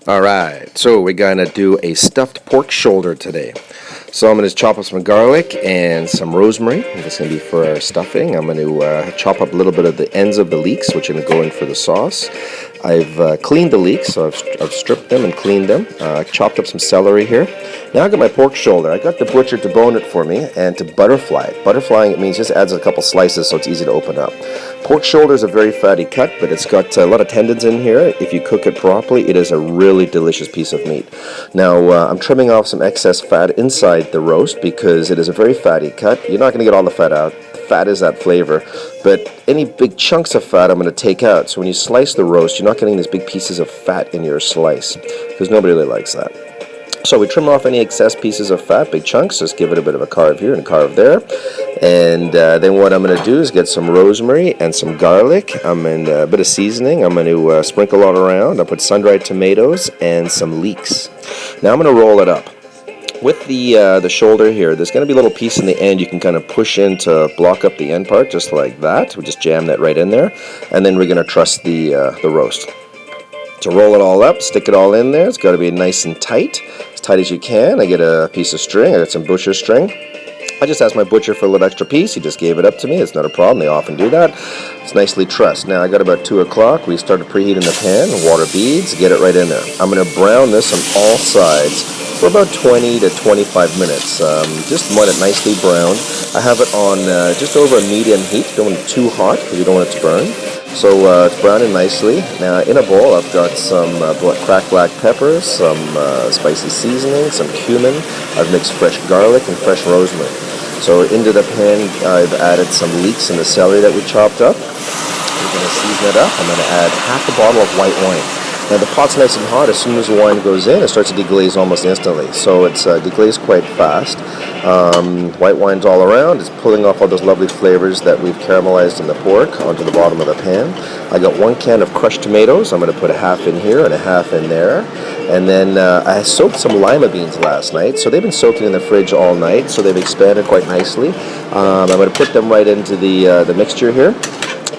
Alright, so we're gonna do a stuffed pork shoulder today. So I'm gonna chop up some garlic and some rosemary. That's gonna be for our stuffing. I'm gonna chop up a little bit of the ends of the leeks, which are gonna go in for the sauce. I've cleaned the leeks, so I've stripped them and cleaned them. I chopped up some celery here. Now I got my pork shoulder. I got the butcher to bone it for me and to butterfly it. Butterflying it means just adds a couple slices so it's easy to open up. Pork shoulder is a very fatty cut, but it's got a lot of tendons in here. If you cook it properly, it is a really delicious piece of meat. Now I'm trimming off some excess fat inside the roast because it is a very fatty cut. You're not going to get all the fat out. Fat is that flavor, but any big chunks of fat I'm going to take out. So when you slice the roast, you're not getting these big pieces of fat in your slice because nobody really likes that. So we trim off any excess pieces of fat, big chunks, just give it a bit of a carve here and a carve there. And then what I'm going to do is get some rosemary and some garlic. I'm in a bit of seasoning. I'm going to sprinkle all around. I'll put sun-dried tomatoes and some leeks. Now I'm going to roll it up. With the shoulder here, there's going to be a little piece in the end you can kind of push in to block up the end part, just like that. We just jam that right in there. And then we're going to truss the roast. To roll it all up, stick it all in there. It's got to be nice and tight as you can. I get a piece of string. I got some butcher string. I just asked my butcher for a little extra piece. He just gave it up to me. It's not a problem. They often do that. It's nicely trussed. Now I got about 2 o'clock. We started preheating the pan. Water beads. Get it right in there. I'm going to brown this on all sides for about 20 to 25 minutes. Just want it nicely browned. I have it on just over a medium heat. Don't want it too hot because you don't want it to burn. So it's browning nicely. Now in a bowl I've got some cracked black peppers, some spicy seasoning, some cumin. I've mixed fresh garlic and fresh rosemary. So into the pan I've added some leeks and the celery that we chopped up. We're going to season it up. I'm going to add half a bottle of white wine. Now the pot's nice and hot. As soon as the wine goes in, it starts to deglaze almost instantly. So it's deglazed quite fast. White wine's all around. It's pulling off all those lovely flavors that we've caramelized in the pork onto the bottom of the pan. I got 1 can of crushed tomatoes. I'm going to put a half in here and a half in there. And then I soaked some lima beans last night. So they've been soaking in the fridge all night. So they've expanded quite nicely. I'm going to put them right into the mixture here.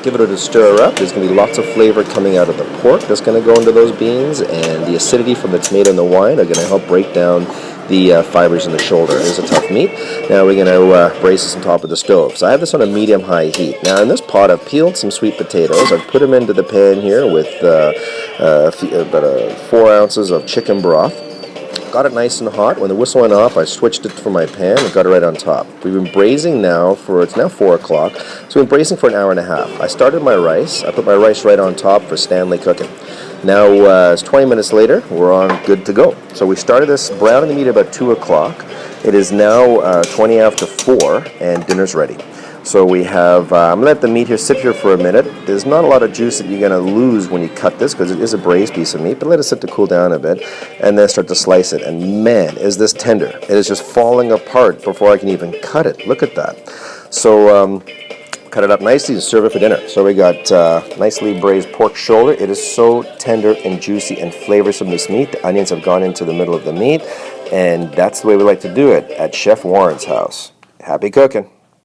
Give it a stir up. There's going to be lots of flavor coming out of the pork that's going to go into those beans, and the acidity from the tomato and the wine are going to help break down the fibers in the shoulder. It is a tough meat. Now we're going to braise this on top of the stove. So I have this on a medium-high heat. Now in this pot I've peeled some sweet potatoes. I've put them into the pan here with about 4 ounces of chicken broth. Got it nice and hot. When the whistle went off, I switched it from my pan and got it right on top. We've been braising now it's now 4 o'clock, so we've been braising for an hour and a half. I started my rice. I put my rice right on top for Stanley cooking. Now, it's 20 minutes later. We're on good to go. So we started this browning the meat about 2 o'clock. It is now 20 after 4, and dinner's ready. So we have, I'm going to let the meat here sit here for a minute. There's not a lot of juice that you're going to lose when you cut this because it is a braised piece of meat, but let it sit to cool down a bit and then start to slice it. And man, is this tender. It is just falling apart before I can even cut it. Look at that. So cut it up nicely and serve it for dinner. So we got nicely braised pork shoulder. It is so tender and juicy and flavorsome, this meat. The onions have gone into the middle of the meat, and that's the way we like to do it at Chef Warren's house. Happy cooking.